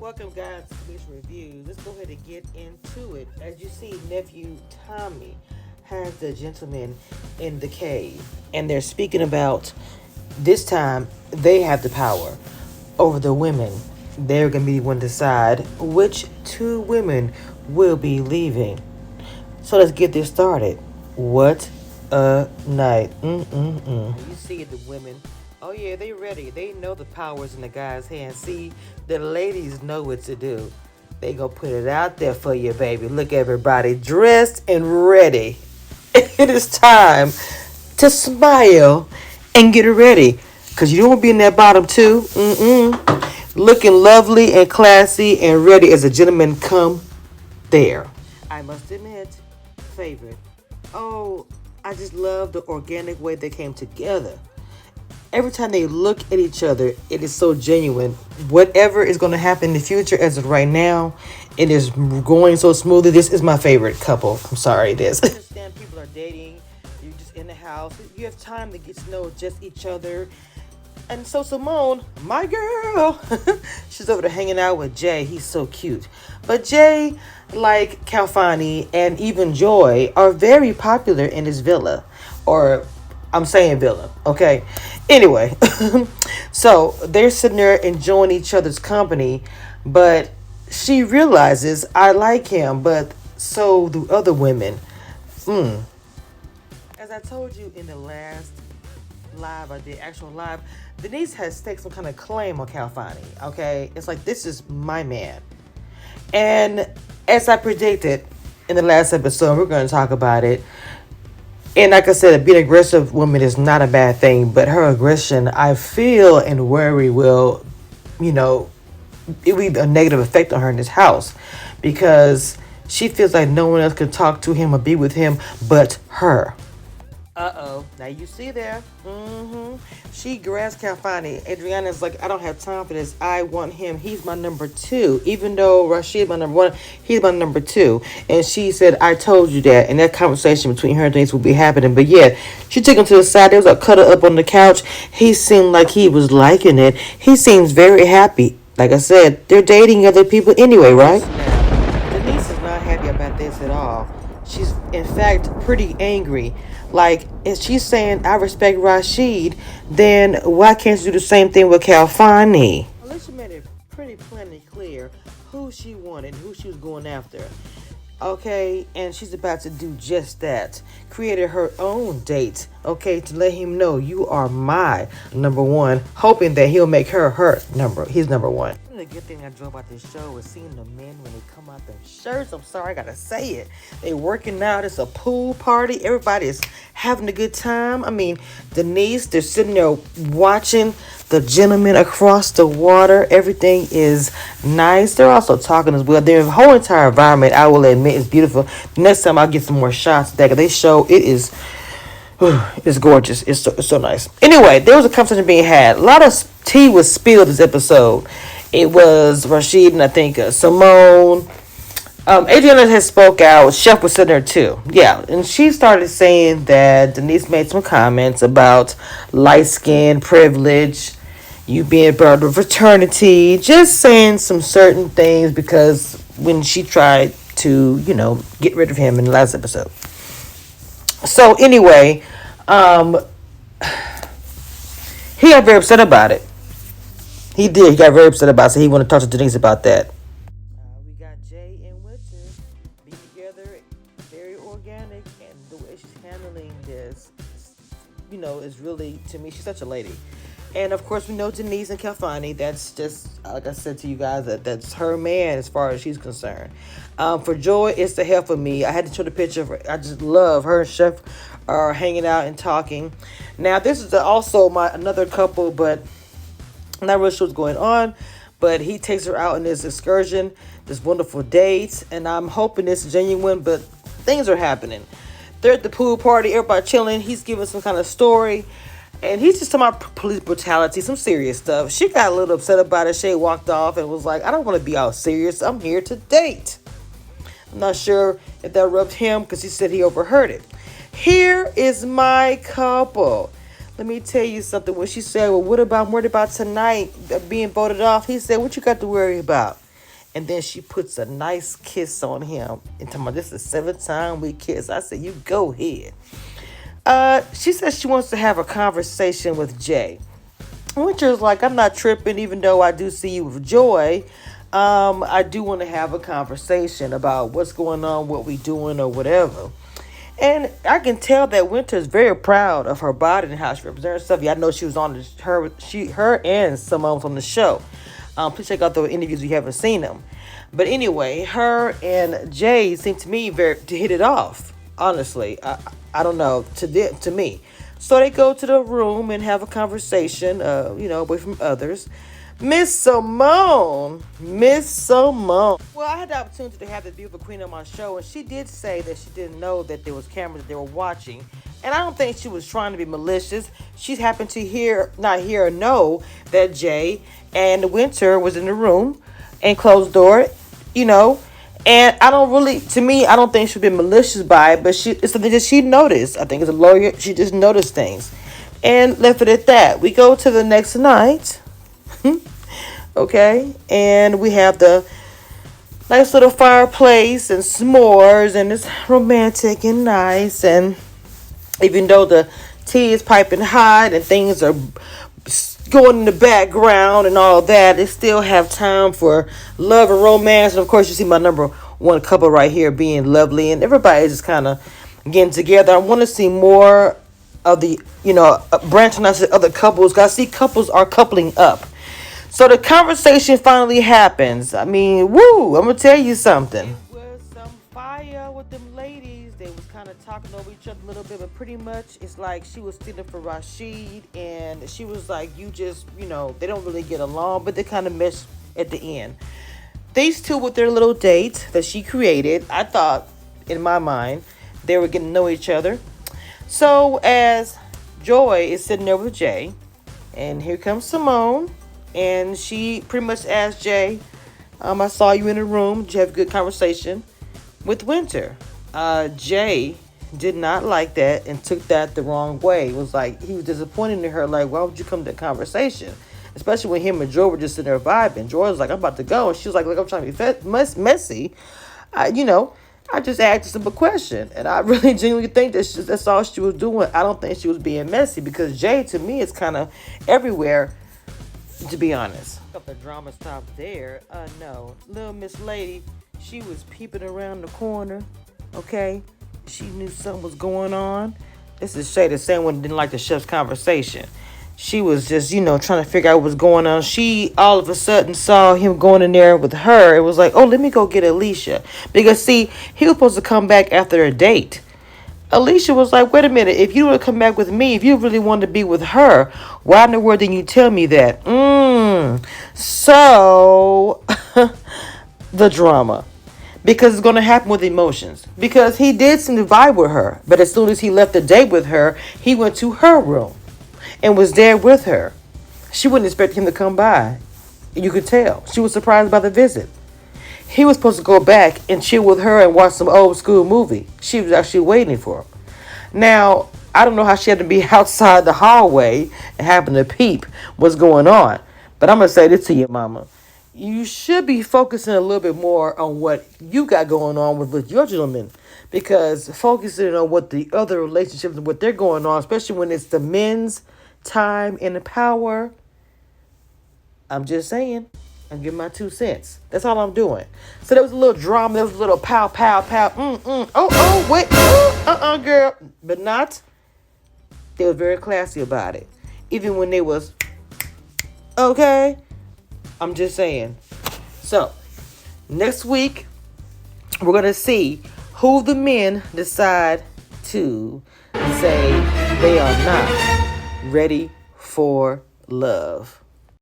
Welcome, guys, to these reviews. Let's go ahead and get into it. As you see, nephew Tommy has the gentleman in the cave, and they're speaking about this time they have the power over the women. They're gonna be the one to decide which two women will be leaving. So let's get this started. What a night. You see the women. Oh yeah, they ready. They know the power's in the guy's hands. See, the ladies know what to do. They gonna put it out there for you, baby. Look, everybody dressed and ready. It is time to smile and get ready. Cause you don't want to be in that bottom too. Looking lovely and classy and ready as a gentleman come there. I must admit, favorite. Oh, I just love the organic way they came together. Every time they look at each other, it is so genuine. Whatever is going to happen in the future, as of right now, it is going so smoothly. This is my favorite couple. I'm sorry, it is. I understand people are dating. You're just in the house. You have time to get to know just each other. And so Simone, my girl, she's over there hanging out with Jay. He's so cute. But Jay, like Calfani and even Joy, are very popular in his villa. Or I'm saying villa, okay? Anyway, so they're sitting there enjoying each other's company, but she realizes I like him, but so do other women. As I told you in the last live I did, actual live, Denise has taken some kind of claim on Calfani, okay? It's like, this is my man. And as I predicted in the last episode, we're going to talk about it. And like I said, being an aggressive woman is not a bad thing, but her aggression, I feel and worry will, it will be a negative effect on her in this house because she feels like no one else can talk to him or be with him but her. Uh-oh. Now you see there. She grabs Calfani. Adriana's like, I don't have time for this. I want him. He's my number two. Even though Rashid my number one, he's my number two. And she said, I told you that. And that conversation between her and Denise will be happening. But yeah, she took him to the side. There was a cuddle up on the couch. He seemed like he was liking it. He seems very happy. Like I said, they're dating other people anyway, right? Denise is not happy about this at all. She's, in fact, pretty angry. Like, if she's saying, I respect Rashid, then why can't you do the same thing with Calfani? Alicia made it pretty plainly clear who she wanted, who she was going after. Okay, and she's about to do just that. Created her own date, okay, to let him know you are my number one, hoping that he'll make his number one. The good thing I enjoy about this show is seeing the men when they come out their shirts. I'm sorry, I gotta say it. They working out. It's a pool party. Everybody is having a good time. I mean, Denise, they're sitting there watching the gentleman across the water. Everything is nice. They're also talking as well. Their whole entire environment, I will admit, is beautiful. Next time I'll get some more shots of that because they show it is. It's gorgeous. It's so nice. Anyway, there was a conversation being had. A lot of tea was spilled this episode. It was Rashid and I think Simone. Adriana had spoke out. Chef was sitting there too. Yeah, and she started saying that Denise made some comments about light skin privilege, you being part of fraternity, just saying some certain things because when she tried to, get rid of him in the last episode. So anyway, he got very upset about it. He did. He got very upset about it. So he wanted to talk to Denise about that. We got Jay and Winter be together, very organic, and the way she's handling this, is really, to me, she's such a lady. And of course, we know Denise and Calfani. That's just, like I said to you guys, that's her man as far as she's concerned. For Joy, it's the hell for me. I had to show the picture of her. I just love her and Chef are hanging out and talking. Now, this is also another couple, but I'm not really sure what's going on. But he takes her out on this excursion, this wonderful date, and I'm hoping it's genuine, but things are happening. They're at the pool party, everybody chilling. He's giving some kind of story. And he's just talking about police brutality, some serious stuff. She got a little upset about it. She walked off and was like, I don't want to be all serious. I'm here to date. I'm not sure if that rubbed him because he said he overheard it. Here is my couple. Let me tell you something. When she said, well, what about tonight being voted off? He said, what you got to worry about? And then she puts a nice kiss on him. And talking about this is the seventh time we kiss. I said, you go ahead. She says she wants to have a conversation with Jay. Winter's like, I'm not tripping, even though I do see you with Joy. I do want to have a conversation about what's going on, what we doing, or whatever. And I can tell that Winter is very proud of her body and how she represents herself. Yeah, I know she was on her and Simone was on the show. Please check out the interviews if you haven't seen them. But anyway, her and Jay seem to me to hit it off. Honestly, I don't know to me. So they go to the room and have a conversation. Away from others. Miss Simone. Well, I had the opportunity to have the beautiful queen on my show, and she did say that she didn't know that there was cameras that they were watching. And I don't think she was trying to be malicious. She happened to not hear or know that Jay and Winter was in the room and closed door, And I don't think she'd be malicious by it, but it's something that she noticed. I think as a lawyer, she just noticed things. And left it at that. We go to the next night. Okay, and we have the nice little fireplace and s'mores, and it's romantic and nice. And even though the tea is piping hot and things are going in the background and all that, they still have time for love and romance. And of course, you see my number one couple right here being lovely, and everybody's just kind of getting together. I want to see more of the, branching out to other couples. I see couples are coupling up. So the conversation finally happens. I mean, woo, I'm going to tell you something. It was some fire with them ladies. They was kind of talking over each other a little bit, but pretty much it's like she was stealing for Rashid, and she was like, you just, they don't really get along, but they kind of mesh at the end. These two with their little date that she created, I thought, in my mind, they were getting to know each other. So as Joy is sitting there with Jay, and here comes Simone, and she pretty much asked Jay, I saw you in the room. Did you have a good conversation with Winter? Jay did not like that and took that the wrong way. It was like he was disappointed in her. Like, why would you come to the conversation? Especially when him and Joy were just sitting there vibing. Joy was like, I'm about to go. And she was like, look, I'm trying to be messy. I just asked a simple question. And I really genuinely think that's all she was doing. I don't think she was being messy, because Jay, to me, is kind of everywhere, to be honest. If the drama stopped there, no. Little Miss Lady, she was peeping around the corner, okay? She knew something was going on. This is Shay, the same one didn't like the chef's conversation. She was just, trying to figure out what was going on. She all of a sudden saw him going in there with her. It was like, oh, let me go get Alicia. Because, see, he was supposed to come back after their date. Alicia was like, wait a minute, if you want to come back with me, if you really want to be with her, why in the world didn't you tell me that? So, the drama. Because it's going to happen with emotions. Because he did seem to vibe with her. But as soon as he left the date with her, he went to her room and was there with her. She wouldn't expect him to come by. You could tell. She was surprised by the visit. He was supposed to go back and chill with her and watch some old school movie. She was actually waiting for him. Now, I don't know how she had to be outside the hallway and having to peep what's going on. But I'm going to say this to you, mama. You should be focusing a little bit more on what you got going on with your gentleman. Because focusing on what the other relationships and what they're going on, especially when it's the men's time and the power. I'm just saying. I'm giving my 2 cents. That's all I'm doing. So there was a little drama. There was a little pow, pow, pow. Oh, wait. Girl. But not. They were very classy about it. Even when they was, okay. I'm just saying. So, next week, we're going to see who the men decide to say they are not ready for love.